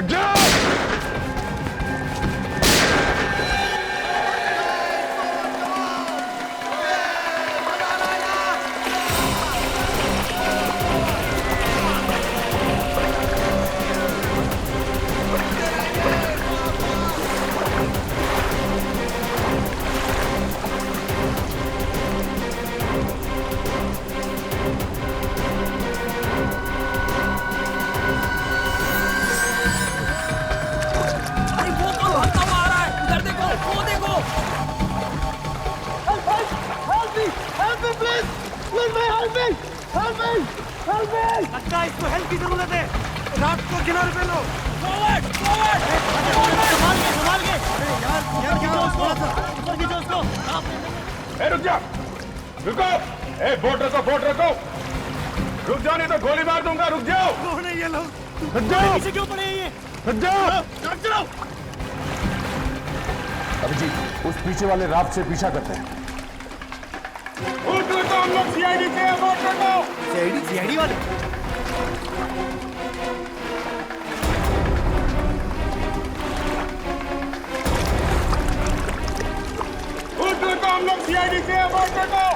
लग जाओ। लगता है इसको हेल्प की जरूरत है। रात को किनारे पे लो। फॉरवर्ड फॉरवर्ड संभाल के यार खींचो उसको, ऊपर खींचो उसको। रुक जा, रुको। बोट रखो। रुक जाओ नहीं तो गोली मार दूंगा। रुक जाओ। कौन है ये लोग? रुक जाओ। पीछे क्यों पड़े हैं ये? रुक जाओ। चलो। अभिजीत, उस पीछे वाले राफ्ट से पीछा करते हैं। तो हम लोग सीआईडी से बोट रखो। सीआईडी वाले तो हम लोग सीआईडी से बोट रखो।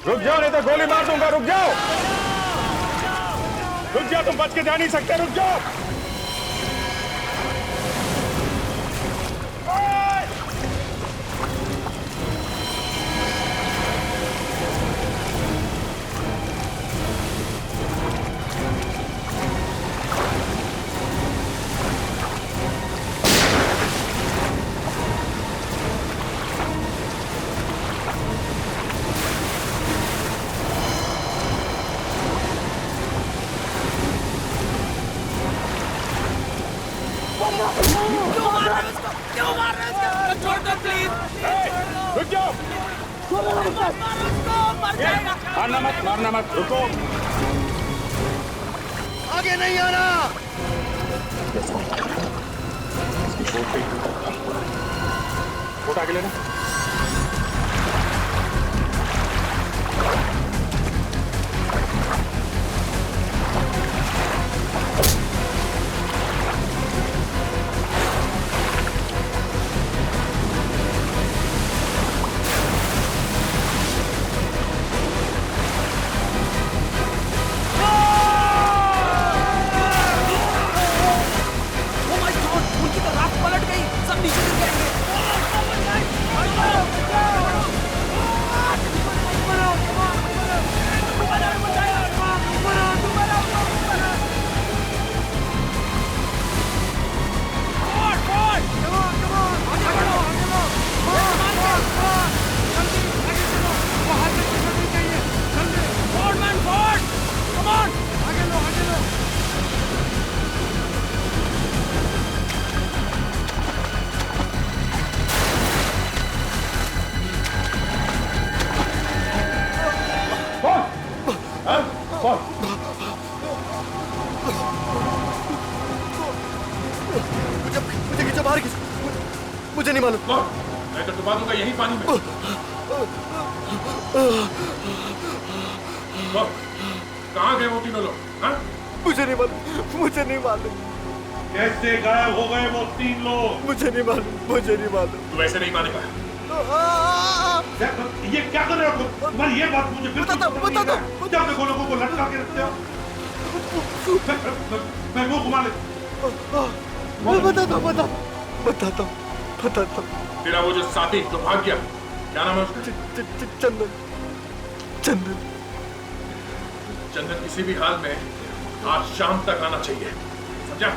रुक जाओ नहीं तो गोली मार दूंगा। रुक जाओ। तुम बच के जा नहीं सकते। रुक जाओ। क्यों मार रहे हो? छोड़ दो प्लीज। रुक जाओ। मारना मत। रुको। आगे नहीं आना। वोट आगे लेना। मुझे खींचो बाहर खींचो। मुझे नहीं मालूम। मैं तो डुबा दूंगा यही पानी में। कहाँ गए वो तीनों लोग? मुझे नहीं मालूम। कैसे गायब हो गए वो तीन लोग? मुझे नहीं मालूम। तू वैसे नहीं मानेगा। ये क्या कर रहे हो? तुम्हारी ये बात मुझे बिल्कुल बता दो। क्या देखो लोगों को लटका के रखते हो? मैं वो घुमा ले। बता दो। तेरा वो जो साथी जो भाग गया, क्या नाम है उसका? चंदन किसी भी हाल में आज शाम तक आना चाहिए, समझा?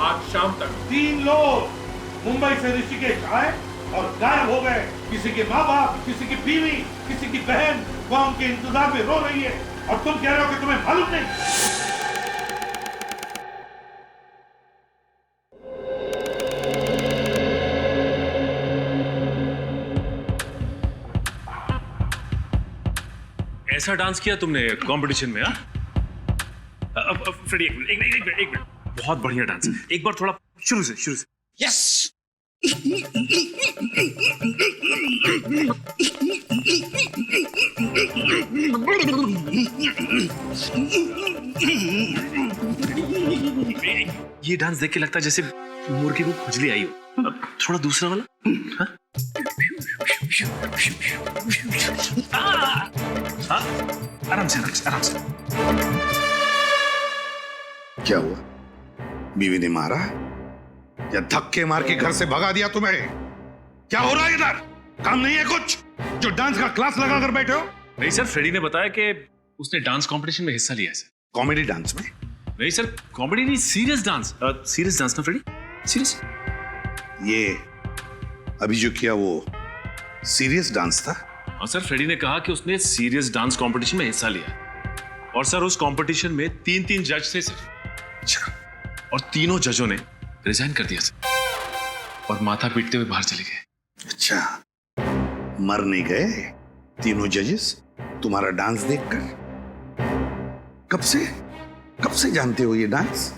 आज शाम तक। तीन लोग मुंबई से ऋषिकेश आए और गायब हो गए। किसी के माँ बाप, किसी की बीवी, किसी की बहन वहां उनके इंतजार में रो रही है और तुम कह रहे हो कि तुम्हें मालूम नहीं। ऐसा डांस किया तुमने कंपटीशन में? फ्रेडी एक मिनट, बहुत बढ़िया डांस। एक बार थोड़ा शुरू से। यस ये डांस देख के लगता है जैसे मुर्गी को खुजली आई हो। अब थोड़ा दूसरा वाला। हाँ? हाँ? आराम से आराम से। क्या हुआ? बीवी ने मारा या धक्के मार के घर से भगा दिया तुम्हें? क्या हो रहा है इधर? काम नहीं है कुछ जो डांस का क्लास लगा कर बैठे हो? नहीं सर, फ्रेडी ने बताया कि उसने डांस कंपटीशन में हिस्सा लिया है सर। कॉमेडी डांस में? नहीं सर, कॉमेडी नहीं, सीरियस डांस। सीरियस डांस ना फ्रेडी, सीरियस। ये अभी जो किया वो सीरियस डांस था? हाँ सर, फ्रेडी ने कहा कि उसने सीरियस डांस कंपटीशन में हिस्सा लिया और सर उस कंपटीशन में 3 जज थे सर। अच्छा, और तीनों जजों ने रिजाइन कर दिया सर और माथा पीटते हुए बाहर चले गए। अच्छा, मर नहीं गए तीनों जजेस तुम्हारा डांस देखकर? कब से जानते हो ये डांस?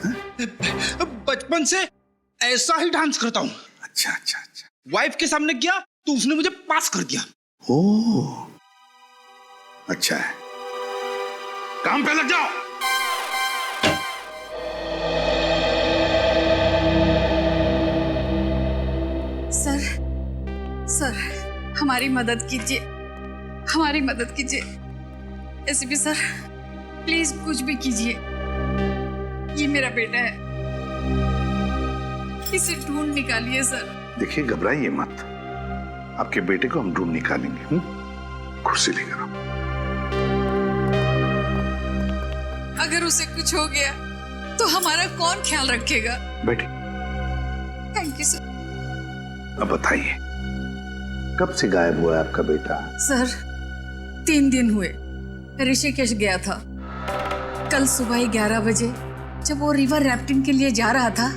बचपन से ऐसा ही डांस करता हूँ। अच्छा अच्छा अच्छा। वाइफ के सामने किया तो उसने मुझे पास कर दिया। ओह, अच्छा है, काम पे लग जाओ। सर, हमारी मदद कीजिए, हमारी मदद कीजिए। एसपी सर, प्लीज कुछ भी कीजिए। ये मेरा बेटा है, इसे ढूंढ निकालिए सर। देखिए, घबराइए मत, आपके बेटे को हम ढूंढ निकालेंगे। कुर्सी लेकर आओ। अगर उसे कुछ हो गया तो हमारा कौन ख्याल रखेगा? बैठे। Thank you sir. अब बताइए, कब से गायब हुआ है आपका बेटा? सर, 3 दिन हुए। ऋषिकेश गया था। कल सुबह 11 बजे जब वो रिवर राफ्टिंग के लिए जा रहा था,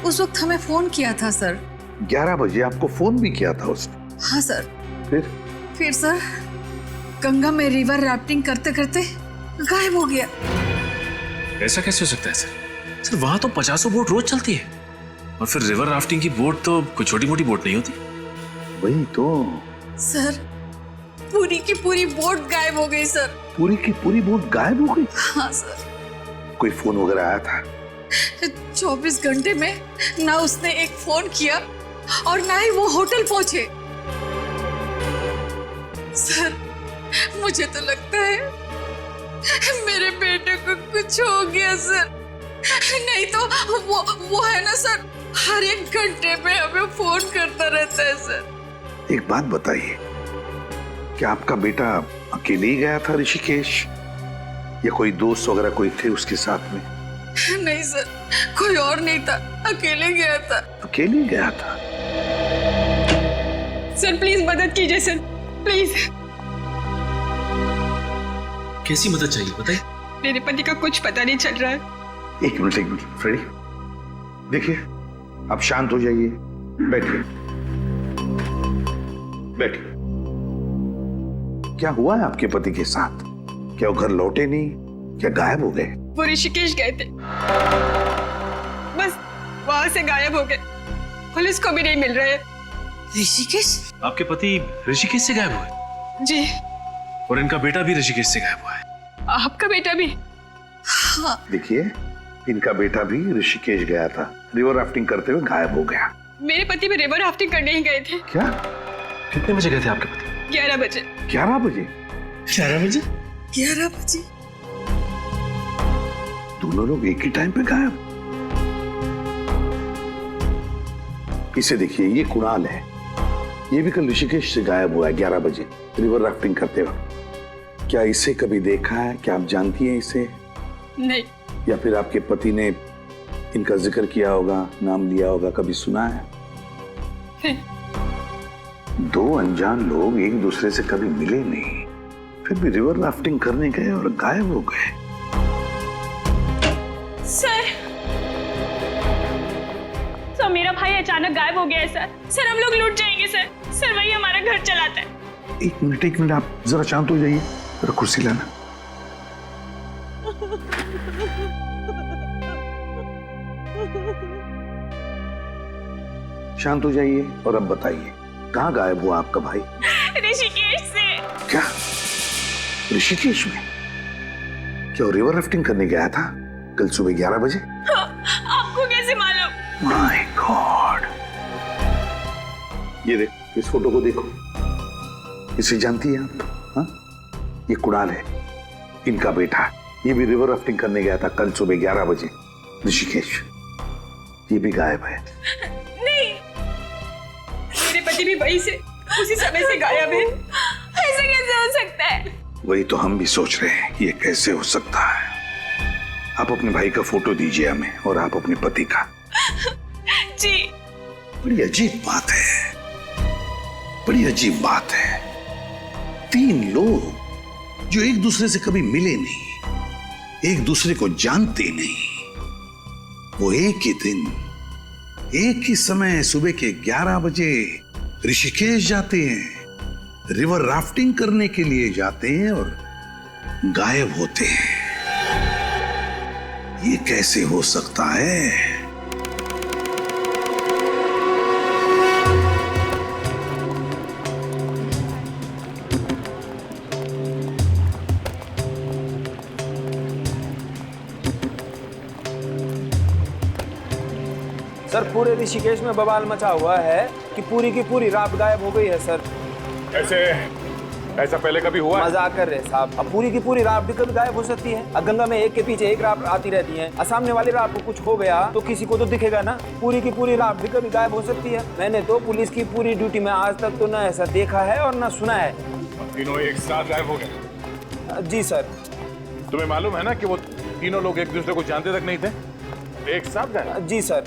उस वक्त हमें फोन किया था सर। 11 बजे आपको फोन भी किया था उसने? हाँ सर। फिर सर, गंगा में रिवर राफ्टिंग करते करते गायब हो गया। ऐसा कैसे हो सकता है सर? सर वहां तो 50 बोट रोज चलती है और फिर रिवर राफ्टिंग की बोट तो कोई छोटी मोटी बोट नहीं होती। वही तो सर, पूरी की पूरी बोट गायब हो गई सर। पूरी की पूरी बोट गायब हो गई? हाँ सर। कोई फोन वगैरह आया था? 24 घंटे में ना उसने एक फोन किया और ना ही वो होटल पहुंचे। सर, मुझे तो लगता है मेरे बेटे को कुछ हो गया सर। नहीं तो वो है ना सर, हर एक घंटे में हमें फोन करता रहता है सर। एक बात बताइए, क्या आपका बेटा अकेले ही गया था ऋषिकेश या कोई दोस्त वगैरह कोई थे उसके साथ में? नहीं सर, कोई और नहीं था, अकेले गया था। अकेले गया था? सर प्लीज मदद कीजिए सर, प्लीज। कैसी मदद चाहिए बताइए? मेरे पति का कुछ पता नहीं चल रहा है। एक मिनट फ्रेडी, देखिए आप शांत हो जाइए, बैठिए बैठिए। क्या हुआ है आपके पति के साथ? क्या वो घर लौटे नहीं? क्या गायब हो गए? वो ऋषिकेश गए थे, बस वहां से गायब हो गए। पुलिस को भी नहीं मिल रहे। ऋषिकेश? आपके पति ऋषिकेश से गायब हुए? जी। और इनका बेटा भी ऋषिकेश से गायब हुआ है? आपका बेटा भी? हाँ। देखिए, इनका बेटा भी ऋषिकेश गया था, रिवर राफ्टिंग करते हुए गायब हो गया। मेरे पति भी रिवर राफ्टिंग करने ही गए थे। क्या? कितने बजे गए थे आपके पति? 11 बजे। 11 बजे? 11 बजे? 11 बजे। दोनों लोग एक ही टाइम पे गायब? इसे देखिए, ये कुणाल है, ये भी कल ऋषिकेश से गायब हुआ है 11 बजे रिवर राफ्टिंग करते वक्त। क्या इसे कभी देखा है? क्या आप जानती हैं इसे? नहीं। या फिर आपके पति ने इनका जिक्र किया होगा, नाम लिया होगा, कभी सुना है? दो अनजान लोग एक दूसरे से कभी मिले नहीं, फिर भी रिवर राफ्टिंग करने गए और गायब हो गए। सर, मेरा भाई अचानक गायब हो गया है सर। हम लोग लूट जाएंगे सर। वही हमारा घर चलाता है। एक मिनट, आप जरा शांत हो जाइए, जरा कुर्सी लाना। शांत हो जाइए और अब बताइए, कहाँ गायब हुआ आपका भाई? ऋषिकेश से। क्या ऋषिकेश में? क्या वो रिवर राफ्टिंग करने गया था कल सुबह 11 बजे? आपको कैसे मालूम? My God! ये देख, इस फोटो को देखो, इसे जानती है आप? हाँ, ये कुणाल है, इनका बेटा। ये भी रिवर राफ्टिंग करने गया था कल सुबह 11 बजे ऋषिकेश। ये भी गायब है। नहीं, मेरे पति भी वहीं से उसी समय से गायब है। ऐसा कैसे हो सकता है? वही तो हम भी सोच रहे हैं, ये कैसे हो सकता है। आप अपने भाई का फोटो दीजिए हमें, और आप अपने पति का। जी। बड़ी अजीब बात है, बड़ी अजीब बात है। 3 लोग जो एक दूसरे से कभी मिले नहीं, एक दूसरे को जानते नहीं, वो एक ही दिन, एक ही समय सुबह के 11 बजे ऋषिकेश जाते हैं, रिवर राफ्टिंग करने के लिए जाते हैं और गायब होते हैं। ये कैसे हो सकता है? सर पूरे ऋषिकेश में बवाल मचा हुआ है कि पूरी की पूरी राफ्ट गायब हो गई है सर। ऐसे ऐसा पहले कभी हुआ? मजाक कर रहे हैं साहब। अब पूरी की पूरी राफ्ट भी कभी गायब हो सकती है। अब गंगा में एक के पीछे एक राफ्ट आती रहती है, और सामने वाली राफ्ट को कुछ हो गया तो किसी को तो दिखेगा ना। पूरी की पूरी राफ्ट भी कभी गायब हो सकती है। मैंने तो पुलिस की पूरी ड्यूटी में आज तक तो ना ऐसा देखा है और ना सुना है। तीनों एक साथ गायब हो गए? जी सर। तुम्हें मालूम है ना कि वो तीनों लोग एक दूसरे को जानते तक नहीं थे, एक साथ गायब? जी सर।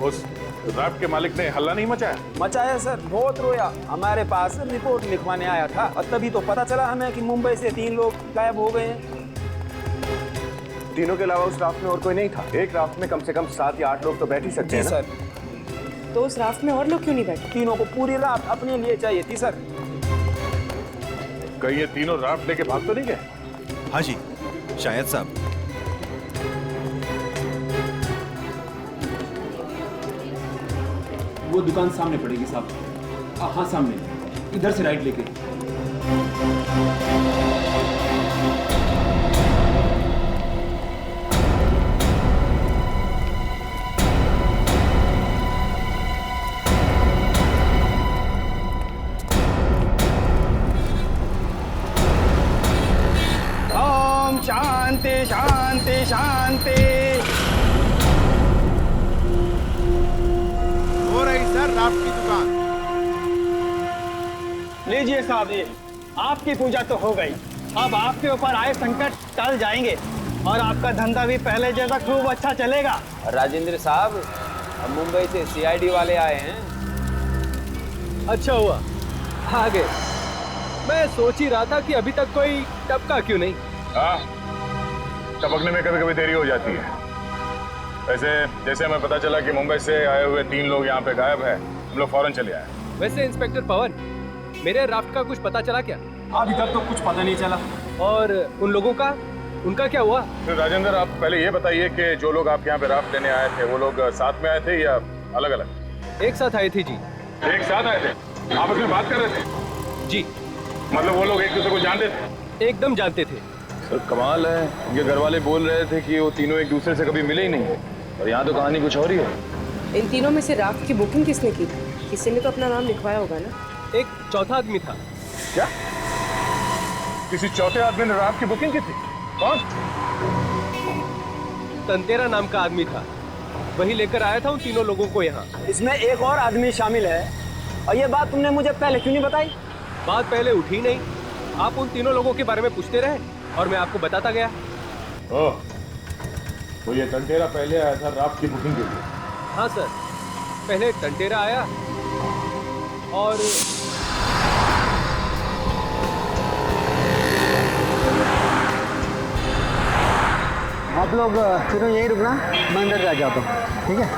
उस राफ्ट के मालिक ने हल्ला नहीं मचाया? मचाया सर, बहुत रोया। हमारे पास रिपोर्ट लिखवाने आया था और तभी तो पता चला हमें कि मुंबई से 3 लोग गायब हो गए हैं। तीनों के अलावा उस राफ्ट में और कोई नहीं था? एक राफ्ट में कम से कम 7 या 8 लोग तो बैठ ही सकते हैं ना? सर। तो उस राफ्ट में और लोग क्यों नहीं बैठे? तीनों को पूरी राफ्ट अपने लिए चाहिए थी सर। कहीं ये तीनों राफ्ट लेके भाग तो नहीं गए? हाँ जी, शायद साहब। वो दुकान सामने पड़ेगी साहब। हाँ सामने, इधर से राइट लेके। ओम शांति शांति शांति। हो रही सर राफ्ट की दुकान। लीजिए साहब, ये आपकी पूजा तो हो गई। अब आपके ऊपर आए संकट टल जाएंगे और आपका धंधा भी पहले जैसा खूब अच्छा चलेगा। राजेंद्र साहब, अब मुंबई से CID वाले आए हैं। अच्छा हुआ आ गए। मैं सोच ही रहा था कि अभी तक कोई टपका क्यों नहीं। हाँ, टपकने में कभी कभी देरी हो जाती है। वैसे जैसे हमें पता चला कि मुंबई से आए हुए 3 लोग यहाँ पे गायब है, हम लोग फौरन चले आए। वैसे इंस्पेक्टर पवन, मेरे राफ्ट का कुछ पता चला क्या? अभी तक तो कुछ पता नहीं चला। और उन लोगों का, उनका क्या हुआ? तो राजेंद्र, आप पहले ये बताइए कि जो लोग आपके यहाँ पे राफ्ट लेने आए थे, वो लोग साथ में आए थे या अलग अलग? एक साथ आए थे जी। एक साथ आए थे? आपस में बात कर रहे थे? जी। मतलब वो लोग एक दूसरे को जानते थे? एकदम जानते थे। सर कमाल है, उनके घर वाले बोल रहे थे कि वो तीनों एक दूसरे से कभी मिले ही नहीं, और यहाँ तो कहानी कुछ और ही है। इन तीनों में से राफ्ट की बुकिंग किसने की? किसी ने तो अपना नाम लिखवाया होगा ना? एक चौथा आदमी था। क्या? किसी चौथे आदमी ने राफ्ट की बुकिंग की थी? कौन? तंतेरा नाम का आदमी था, वही लेकर आया था उन तीनों लोगों को यहाँ। इसमें एक और आदमी शामिल है, और ये बात तुमने मुझे पहले क्यों नहीं बताई? बात पहले उठी नहीं, आप उन तीनों लोगों के बारे में पूछते रहे और मैं आपको बताता गया। ओह, तो ये टंटेरा पहले आया था राफ्ट की बुकिंग के लिए? हाँ सर, पहले टंटेरा आया और आप लोग तीनों यहीं रुकना, मैं अंदर जा जाता हूँ, ठीक है?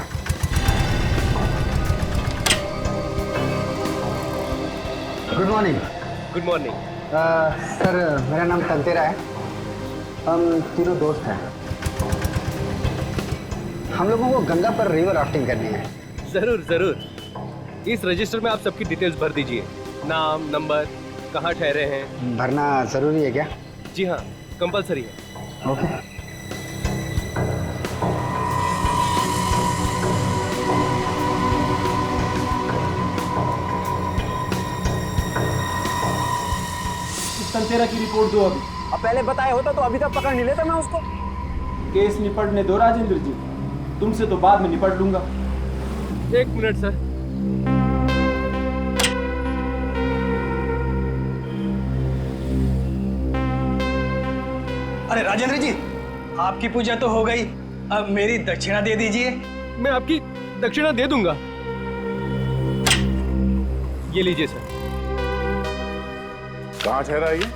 Good morning. Good morning. Sir, मेरा नाम तंतेरा है। हम तीनों दोस्त हैं। हम लोगों को गंगा पर रिवर राफ्टिंग करनी है। जरूर जरूर। इस रजिस्टर में आप सबकी डिटेल्स भर दीजिए, नाम, नंबर, कहाँ ठहरे हैं। भरना जरूरी है क्या? जी हाँ, कंपलसरी है। ओके। तंतेरा की रिपोर्ट दो अभी। अब पहले बताया होता तो अभी तक पकड़ नहीं लेता मैं उसको। केस निपटने दो राजेंद्र जी, तुमसे तो बाद में निपट लूंगा। 1 मिनट सर। अरे राजेंद्र जी, आपकी पूजा तो हो गई, अब मेरी दक्षिणा दे दीजिए। मैं आपकी दक्षिणा दे दूंगा। ये लीजिए सर। कहाँ ठहरा है ये?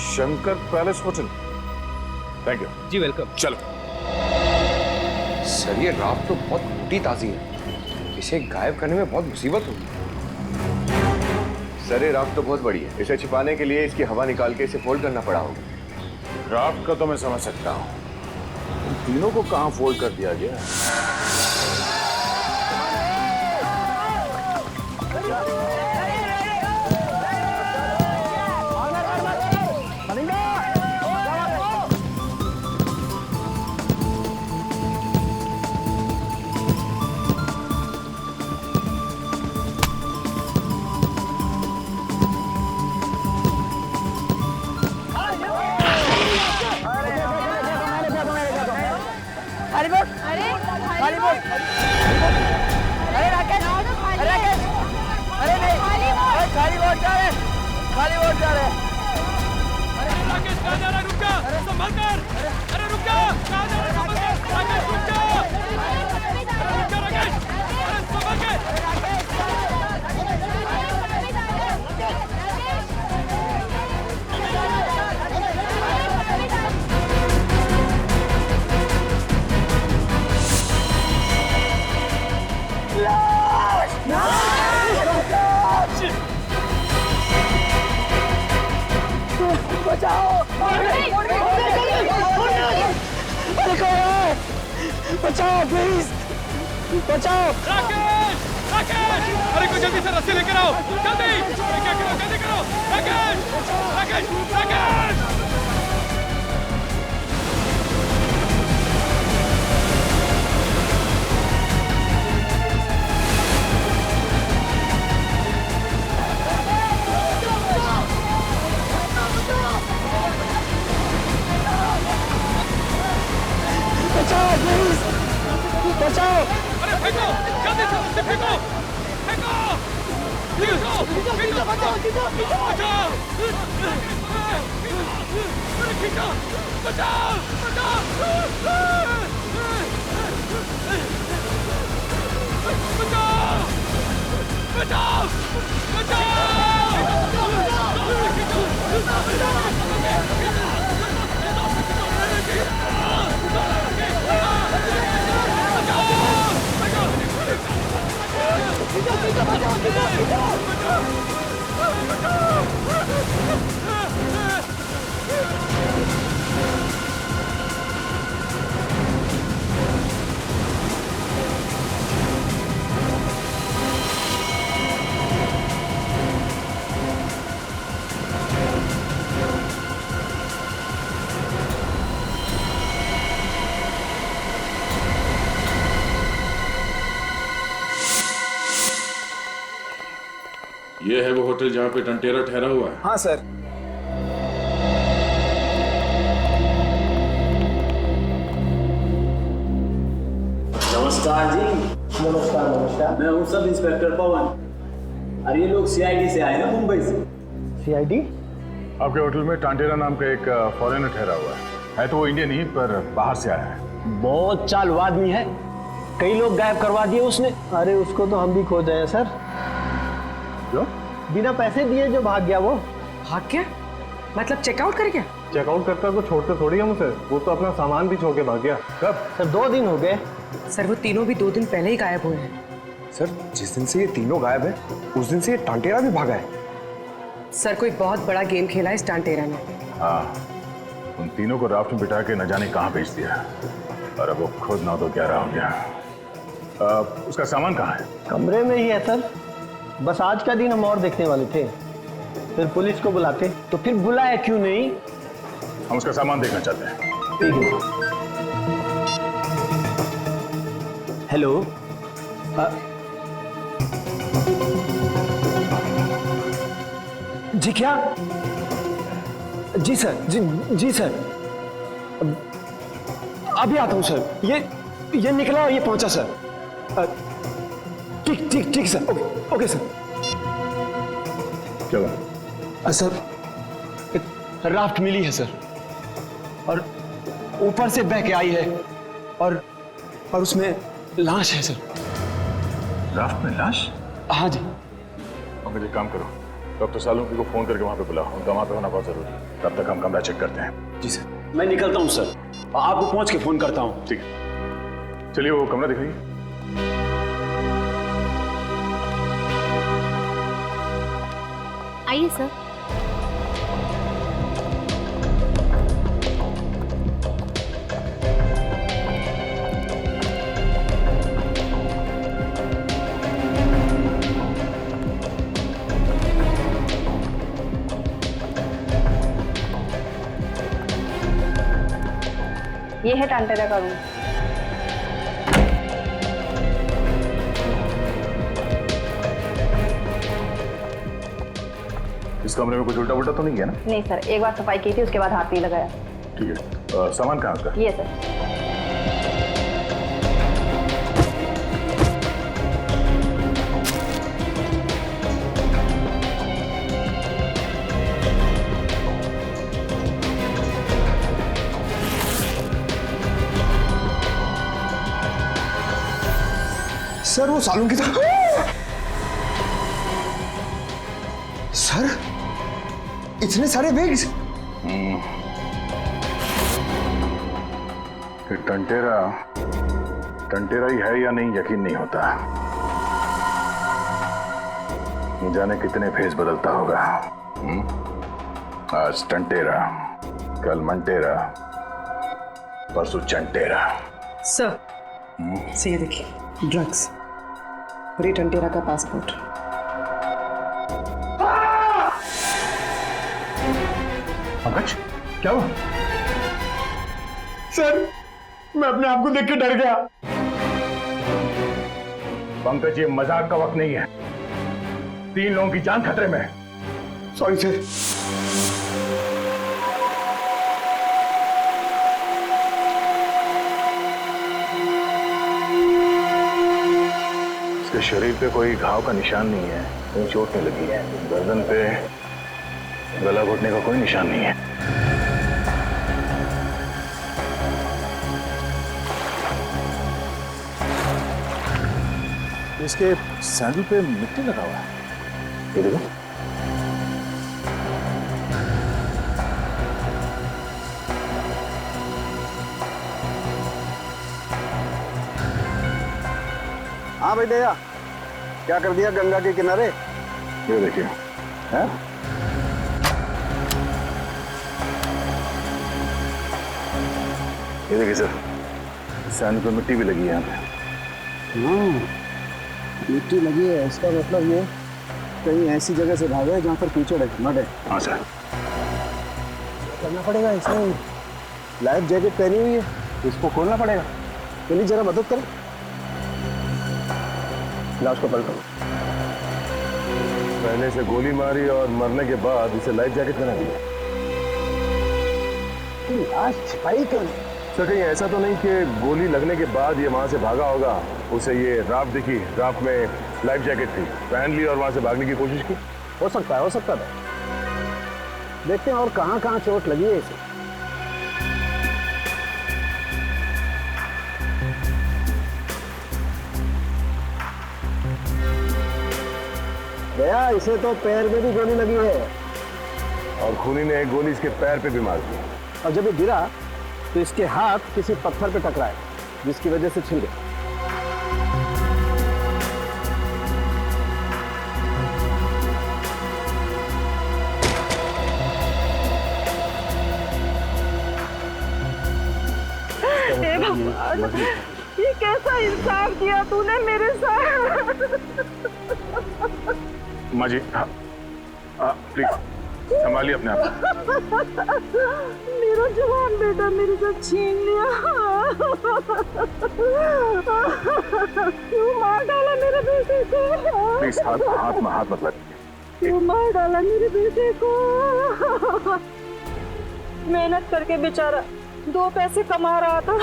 Shankar palace hotel. Thank you. जी वेलकम। चलो। सर ये राफ्ट तो बहुत टूटी ताजी है, इसे गायब करने में बहुत मुसीबत होगी। सर ये राफ्ट तो बहुत बड़ी है, इसे छिपाने के लिए इसकी हवा निकाल के इसे फोल्ड करना पड़ा होगा। राफ्ट का तो मैं समझ सकता हूँ, उन तीनों को कहाँ फोल्ड कर दिया गया? बचाओ प्लीज, बचाओ। राकेश! राकेश! अरे कोई जल्दी से रस्सी लेकर आओ, जल्दी! क्या करो, जल्दी करो! राकेश! राकेश! राकेश! बचाओ प्लीज, बचाओ। अरे फेंको, जल्दी से रस्सी फेंको, फेंको, खींचो, बचाओ, अरे खींचो, बचाओ, बचाओ, ये है वो होटल जहाँ पे टंटेरा ठहरा हुआ है? हाँ सर। नमस्कार जी। नमस्कार नमस्कार। मैं हूँ सब इंस्पेक्टर पवन। अरे ये लोग सीआईडी से आए ना, मुंबई से। सीआईडी? आपके होटल में टांटेरा नाम का एक फॉरेनर ठहरा हुआ है तो वो इंडियन ही पर बाहर से आया है। बहुत चालू आदमी है, कई लोग गायब करवा दिए उसने। अरे उसको तो हम भी खोज रहे हैं सर। क्यों? बिना पैसे दिए जो भाग गया। वो भाग गया मतलब चेकआउट कर गया? चेकआउट करता तो छोड़ते थोड़ी हम उसे, वो तो अपना सामान भी छोड़ के भाग गया। कब? सर 2 दिन हो गए। सर वो तीनों भी 2 दिन पहले ही गायब हुए हैं। सर जिस दिन से ये तीनों गायब है उस दिन से ये टांटेरा भी भागा है। सर कोई बहुत बड़ा गेम खेला है इस टांटेरा ने। हाँ, उन तीनों को राफ्ट में बिठा के न जाने कहाँ भेज दिया और अब वो खुद ना तो क्या रहा हो गया। उसका सामान कहाँ है? कमरे में ही है सर। बस आज का दिन हम और देखने वाले थे, फिर पुलिस को बुलाते, तो फिर बुलाया क्यों नहीं? हम उसका सामान देखना चाहते हैं। ठीक है। हेलो, जी क्या? जी सर, जी सर, अभी आता हूँ सर। ये निकला और ये पहुंचा सर। ठीक सर। Okay sir. क्या सर, राफ्ट मिली है सर, और ऊपर से बह के आई है, और उसमें लाश है सर। राफ्ट में लाश? हाँ जी। और मुझे काम करो, डॉक्टर सालुंकी को फोन करके वहां पे बुलाओ। उनका वहां पे होना बहुत जरूरी है। तब तक हम कमरा चेक करते हैं। जी सर, मैं निकलता हूँ सर, आपको पहुंच के फोन करता हूँ। ठीक है, चलिए वो कमरा दिखाइए। आइए सर। ये है टांटेरा का रूम। इस कमरे में कुछ उल्टा उल्टा तो नहीं है ना? नहीं सर, एक बार सफाई की थी, उसके बाद हाथ नहीं लगाया। ठीक है, सामान कहाँ उसका? ये सर। सर वो सालुंकी था। सर, इतने सारे बैग्स। कि टंटेरा ही है या नहीं यकीन नहीं होता। न जाने कितने फेस बदलता होगा। आज टंटेरा, कल मंटेरा, परसों चंटेरा। सर, ये देखिए, ड्रग्स और ये टंटेरा का पासपोर्ट। पंकज, क्या हुआ? सर, मैं अपने आप को देख के डर गया। पंकज, ये मजाक का वक्त नहीं है। 3 लोगों की जान खतरे में है। Sorry sir. इसके शरीर पे कोई घाव का निशान नहीं है, कहीं चोट नहीं लगी है। गर्दन पे गला घुटने का कोई निशान नहीं है। इसके सैंडल पे मिट्टी लगा हुआ है। ये देखो। हाँ भाई दया, क्या कर दिया गंगा के किनारे? ये देखिए। हैं? ये देखिए सर, सैंडल पे मिट्टी भी लगी है यहाँ पे। मिट्टी लगी है, इसका मतलब ये कहीं ऐसी जगह से भागा है जहाँ पर कीचड़ है, मड है। हाँ सर। करना पड़ेगा, इसने लाइफ जैकेट पहनी हुई है, इसको खोलना पड़ेगा। चलिए जरा मदद करें। लाश को पलटो। पहले से गोली मारी और मरने के बाद इसे लाइफ जैकेट पहना दिया। लाश छिपाई क्यों? सर, कहीं ऐसा तो नहीं कि गोली लगने के बाद ये वहां से भागा होगा, उसे ये राफ्ट दिखी, राफ्ट में लाइफ जैकेट थी, पहन ली और वहां से भागने की कोशिश की? हो सकता था। देखते हैं और कहाँ चोट लगी है इसे। भैया, इसे तो पैर में भी गोली लगी है। और खूनी ने एक गोली इसके पैर पे भी मार दी। और जब ये गिरा तो इसके हाथ किसी पत्थर पे टकराए, जिसकी वजह से छिल गए। ये कैसा इंसाफ किया तूने मेरे साथ? माँ जी प्लीज संभालिए अपने आप। मेरा जवान बेटा मेरे से छीन लिया। क्यों मार डाला मेरे बेटे को? प्लीज हाथ मत लगाइए। क्यों मार डाला मेरे बेटे को? मेहनत करके बेचारा 2 पैसे कमा रहा था,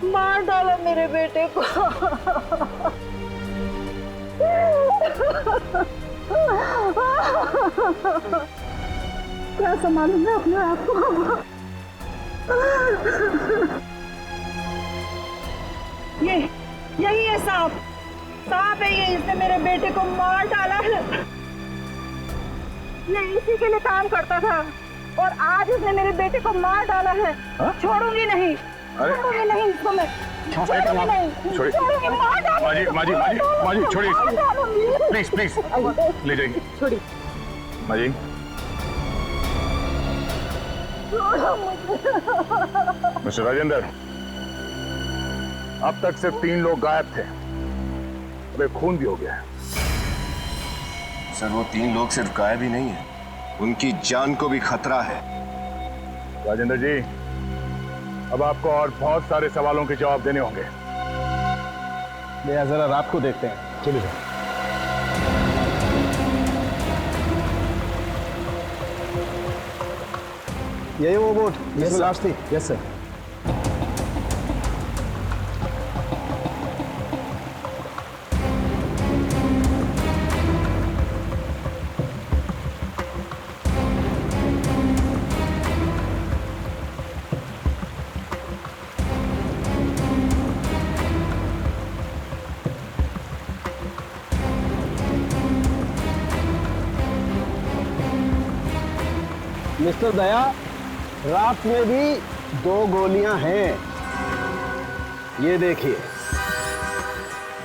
मार डाला मेरे बेटे को। क्या संभालूंगा अपने आप को? यही है सांप है ये, इसने मेरे बेटे को मार डाला है। ये इसी के लिए काम करता था और आज इसने मेरे बेटे को मार डाला है। छोड़ूंगी नहीं, छोड़ूंगी नहीं इसको मैं, छोड़ूंगी नहीं, छोड़ूंगी। माँ जी छोड़िए, प्लीज ले जाइए। छोड़िए माँ जी। मिस्टर राजेंद्र, अब तक सिर्फ 3 लोग गायब थे, अब एक खून भी हो गया है। सर वो 3 लोग सिर्फ गायब ही नहीं है, उनकी जान को भी खतरा है। राजेंद्र जी, अब आपको और बहुत सारे सवालों के जवाब देने होंगे। जरा रात को देखते हैं। चलिए सर। यही वो बोट जिसमें लाश थी? Yes sir. मिस्टर दया, राफ्ट में भी 2 गोलियां हैं, ये देखिए।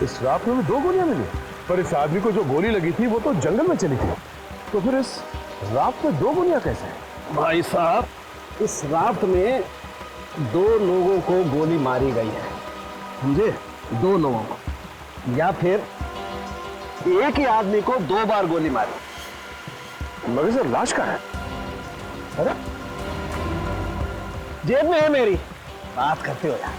इस राफ्ट में 2 गोलियां मिली, पर इस आदमी को जो गोली लगी थी वो तो जंगल में चली थी, तो फिर इस राफ्ट में 2 गोलियां कैसे हैं? भाई साहब, इस राफ्ट में 2 लोगों को गोली मारी गई है, समझे? 2 लोगों को, या फिर एक ही आदमी को 2 बार गोली मारी। मगर सर लाश कहाँ है? अरे जेब में है मेरी, बात करते हो यार।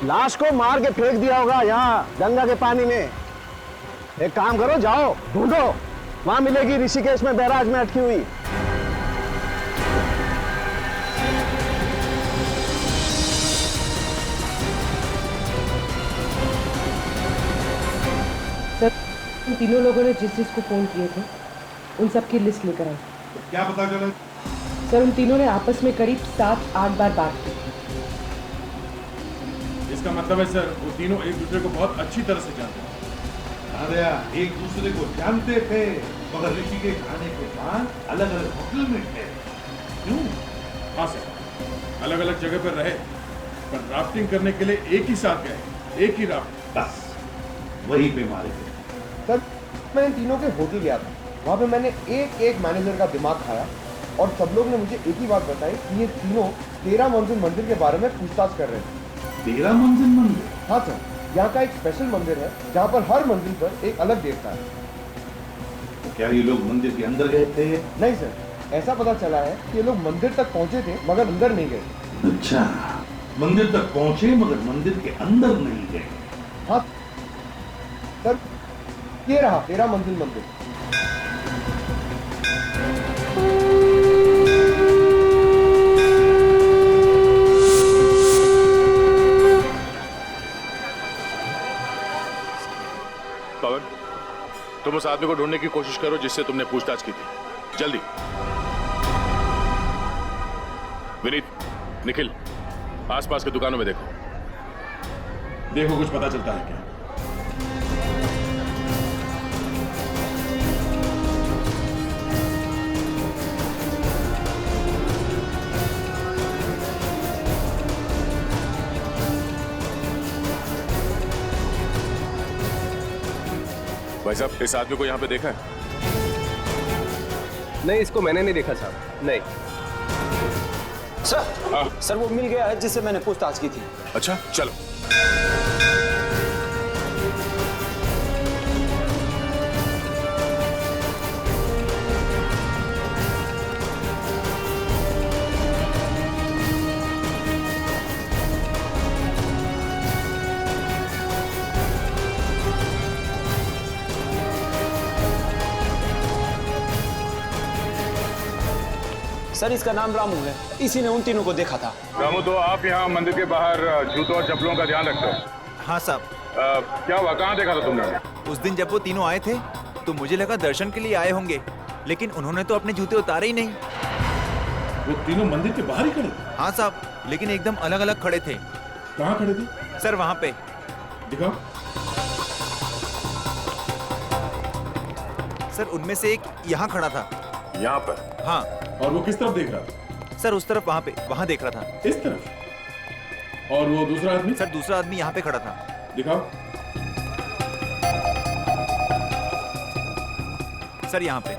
लाश को मार के फेंक दिया होगा यहाँ गंगा के पानी में। एक काम करो, जाओ ढूंढो, वहां मिलेगी ऋषिकेश में बैराज में अटकी हुई। उन तीनों लोगों ने जिस को फोन किए थे उन सब की लिस्ट लेकर आई। तो क्या पता चला? सर उन तीनों ने आपस में करीब 7-8 बार बात की। इसका मतलब है सर वो तीनों एक दूसरे को बहुत अच्छी तरह से जानते हैं। अरे एक दूसरे को जानते थे मगर ऋषिकेश आने के बाद अलग अलग होटल में थे। क्यों? हाँ सर, अलग अलग जगह पर रहे पर राफ्टिंग करने के लिए एक ही साथ गए, एक ही राफ्ट, बस वहीं पे मारे गए। सर मैं इन तीनों के होटल गया था, वहाँ पे मैंने एक मैनेजर का दिमाग खाया और सब लोग ने मुझे एक ही बात बताई कि ये तीनों 13 मंजिल मंदिर के बारे में पूछताछ कर रहे थे। 13 मंजिल मंदिर? हाँ सर, यहाँ का एक स्पेशल मंदिर है जहाँ पर हर मंजिल पर एक अलग देवता है। तो क्या ये लोग मंदिर के अंदर गए थे? नहीं सर, ऐसा पता चला है कि ये लोग मंदिर तक पहुँचे थे मगर अंदर नहीं गए। अच्छा, मंदिर तक पहुँचे मगर मंदिर के अंदर नहीं गए। हाँ सर, ये रहा 13 मंजिल मंदिर। पवन, तुम उस आदमी को ढूंढने की कोशिश करो जिससे तुमने पूछताछ की थी, जल्दी। विनीत, निखिल, आसपास के दुकानों में देखो कुछ पता चलता है क्या। भाई साहब, इस आदमी को यहाँ पे देखा है? नहीं, इसको मैंने नहीं देखा साहब, नहीं। सर वो मिल गया है जिससे मैंने पूछताछ की थी। अच्छा चलो। सर इसका नाम रामू है, इसी ने उन तीनों को देखा था। रामू, तो आप यहाँ मंदिर के बाहर जूतों और चप्पलों का ध्यान रखते हो? हाँ साहब। क्या हुआ, कहाँ देखा था तुमने? उस दिन जब वो तीनों आए थे तो मुझे लगा दर्शन के लिए आए होंगे, लेकिन उन्होंने तो अपने जूते उतारे ही नहीं। वो तीनों मंदिर के बाहर ही खड़े थे? हाँ साहब, लेकिन एकदम अलग अलग खड़े थे। कहाँ खड़े थे? सर वहाँ पे। दिखाओ। सर उनमें से एक यहाँ खड़ा था। यहाँ पर? हाँ। और वो किस तरफ देख रहा था? सर उस तरफ, वहाँ पे, वहाँ देख रहा था। इस तरफ? और वो दूसरा आदमी? सर दूसरा आदमी यहाँ पे खड़ा था। दिखाओ। सर यहाँ पे।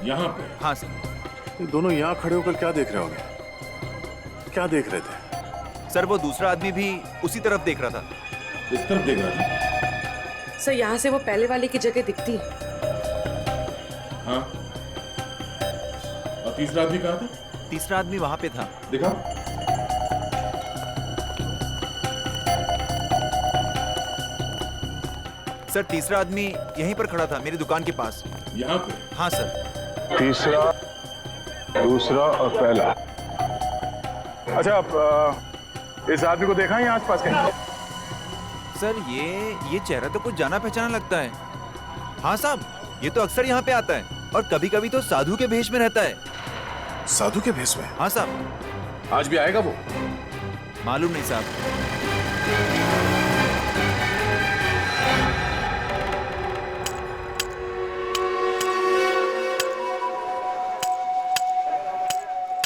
यहाँ पे? हाँ सर। दोनों यहाँ खड़े होकर क्या देख रहे होंगे? क्या देख रहे थे? सर वो दूसरा आदमी भी उसी तरफ देख रहा था। इस तरफ देख रहा था? सर यहाँ से वो पहले वाले की जगह दिखती। हाँ। और तीसरा आदमी कहाँ था? तीसरा आदमी वहाँ पे था। दिखाओ। सर तीसरा आदमी यहीं पर खड़ा था, मेरी दुकान के पास। यहाँ पे? हाँ सर। तीसरा, दूसरा और पहला। अच्छा, आप इस आदमी को देखा है आसपास कहीं? सर ये चेहरा तो कुछ जाना पहचाना लगता है। हाँ साहब, ये तो अक्सर यहाँ पे आता है और कभी कभी तो साधु के भेष में रहता है। साधु के भेष में? हाँ साहब। आज भी आएगा वो? मालूम नहीं साहब।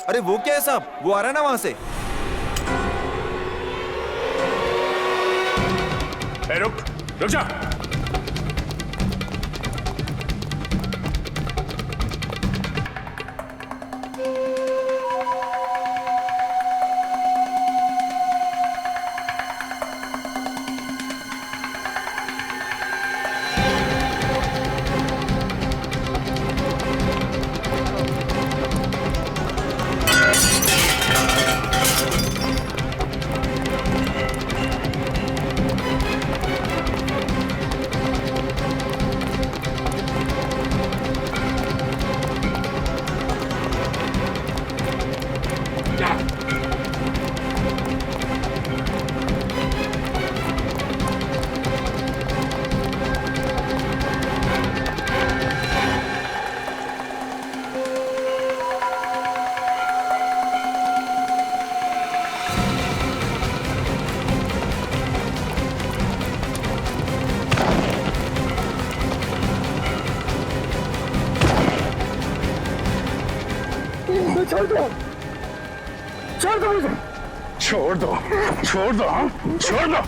अरे वो क्या है साहब, वो आ रहा है ना वहां से। रुक जा। छोड़ दो, छोड़ दो मुझे। छोड़ दो, छोड़ दो, हाँ? छोड़ दो,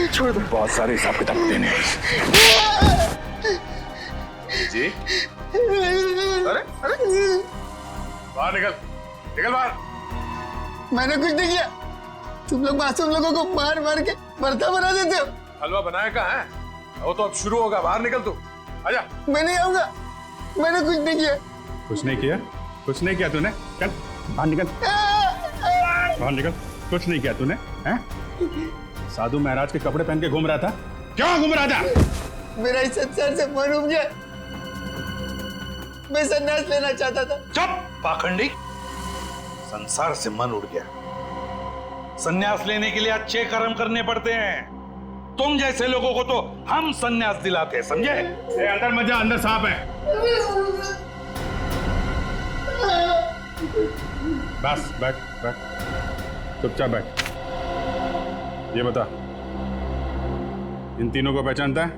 छोड़ दो। बहुत सारे हिसाब किताब देने हैं। जी? अरे बाहर निकल, निकल बाहर। मैंने कुछ नहीं किया। तुम लोग मासूम लोगों को मार मार के भरता बना देते हो। हलवा बनाया कहाँ है? वो तो अब शुरू होगा, बाहर निकल तू। आजा। मैं नहीं आऊंगा, मैंने कुछ नहीं किया। कुछ नहीं किया? कुछ नहीं किया तूने? चल बाहर निकल, बाहर निकल। कुछ नहीं किया तूने, हैं? साधु महाराज के कपड़े पहन के घूम रहा था। क्यों घूम रहा था? मेरा इस संसार से मन उब गया, मैं संन्यास लेना चाहता था। चुप पाखंडी। संसार से मन उड़ गया। संन्यास लेने के लिए अच्छे कर्म करने पड़ते हैं। तुम जैसे लोगों को तो हम संन्यास दिलाते हैं, समझे? अंदर मत जा, अंदर सांप है। बस बैठ बैठ, चुपचाप बैठ। ये बता, इन तीनों को पहचानता है?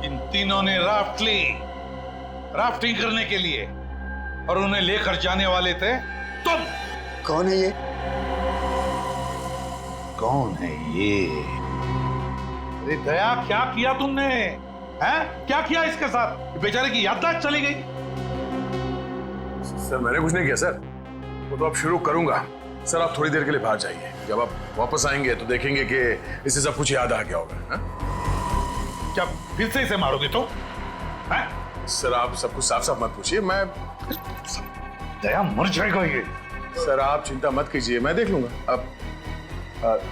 इन तीनों ने राफ्ट ली, राफ्टिंग करने के लिए, और उन्हें लेकर जाने वाले थे तुम। कौन है ये? कौन है ये? अरे दया, क्या किया तुमने? हैं? क्या किया इसके साथ? बेचारे की याददाश्त चली गई। सर मैंने कुछ नहीं किया सर, वो तो अब शुरू करूंगा। सर आप थोड़ी देर के लिए बाहर जाइए, जब आप वापस आएंगे तो देखेंगे कि इसे सब कुछ याद आ गया होगा। हा? क्या फिर से इसे मारोगे तो? है? सर आप सब कुछ साफ साफ मत पूछिए, मैं दया मर जाएगा ये। सर आप चिंता मत कीजिए, मैं देख लूंगा। अब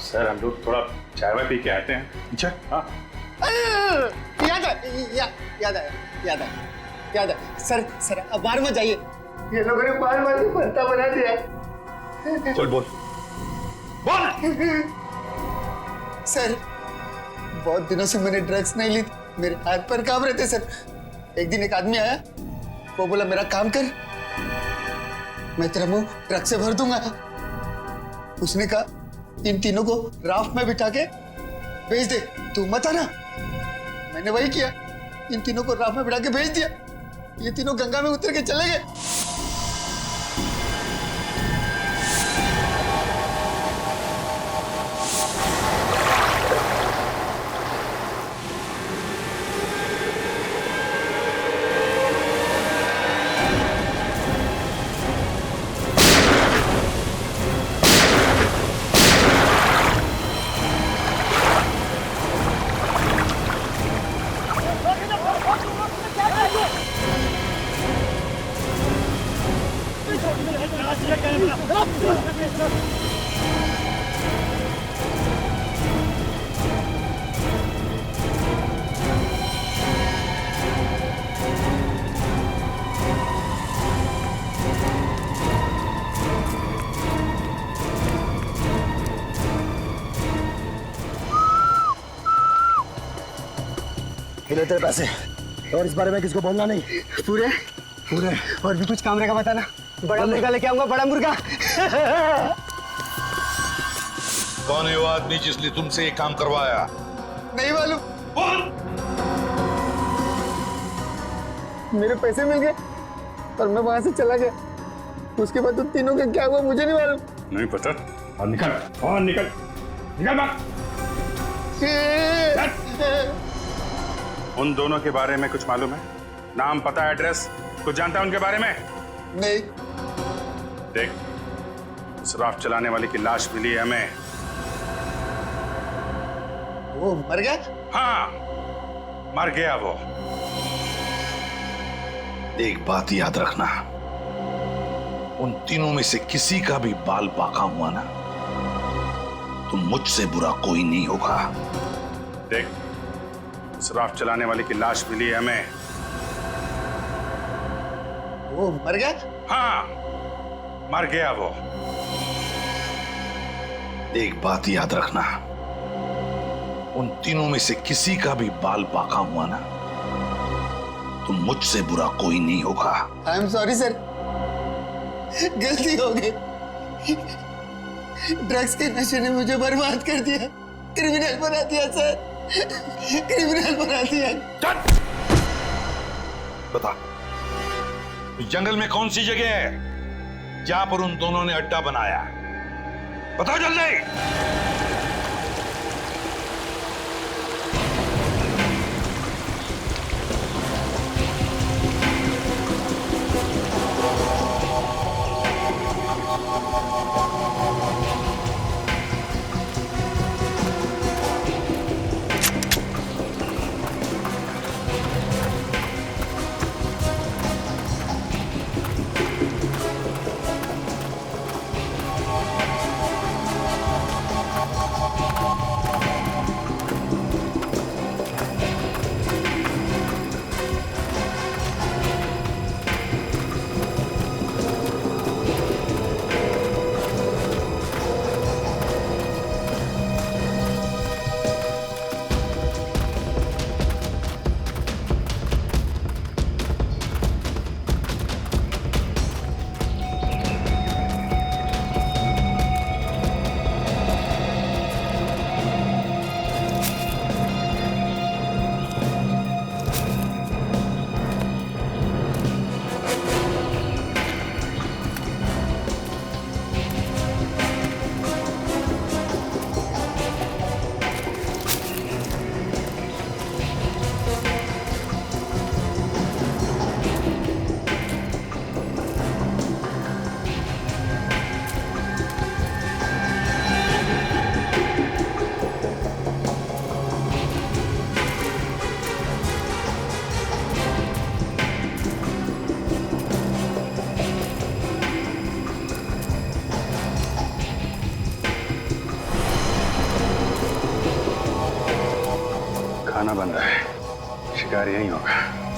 सर हम लोग थोड़ा चाय वाय पी के आते हैं। अच्छा हाँ याद है सर अब बाहर मत जाइए, ये लोगों ने मार के भरता बना दिया। चल बोल सर बहुत दिनों से मैंने ड्रग्स नहीं ली, मेरे हाथ पर कांप रहे थे सर। एक दिन एक आदमी आया, वो बोला मेरा काम कर, मैं तेरा मुंह ट्रक से भर दूंगा। उसने कहा इन तीनों को राफ्ट में बिठा के भेज दे, तू मत आना। मैंने वही किया, इन तीनों को राफ्ट में बिठा के भेज दिया। ये तीनों गंगा में उतर के चले गए। मिले तेरे पैसे, और इस बारे में किसको बोलना नहीं। पूरे और भी कुछ कैमरे का बताना। बड़ा मुर्गा लेके आऊंगा, बड़ा मुर्गा। कौन है वो आदमी जिसने तुमसे ये काम करवाया? नहीं मालूम। मेरे पैसे मिल गए और मैं वहां से चला गया। उसके बाद तुम तीनों का क्या हुआ मुझे नहीं मालूम। नहीं पता। और निकल बाहर। उन दोनों के बारे में कुछ मालूम है? नाम, पता, एड्रेस कुछ जानता है उनके बारे में? नहीं। देख, उस राफ्ट चलाने वाले की लाश मिली है हमें। वो मर गया? हाँ, मर गया वो। एक बात याद रखना, उन तीनों में से किसी का भी बाल पाका हुआ ना, तो मुझसे बुरा कोई नहीं होगा। देख, उस राफ्ट चलाने वाले की लाश मिली है हमें। वो मर गया? हाँ, मर गया वो। एक बात याद रखना, उन तीनों में से किसी का भी बाल पाका हुआ ना, तो मुझसे बुरा कोई नहीं होगा। आई एम सॉरी सर, गलती हो गई। ड्रग्स के नशे ने मुझे बर्बाद कर दिया, क्रिमिनल बना दिया सर, क्रिमिनल बना दिया। बता, जंगल में कौन सी जगह है जहां पर उन दोनों ने अड्डा बनाया? बताओ जल्दी। शिकार यही होगा।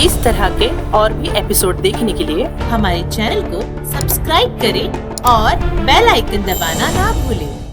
इस तरह के और भी एपिसोड देखने के लिए हमारे चैनल को सब्सक्राइब करें और बेल आइकन दबाना ना भूलें।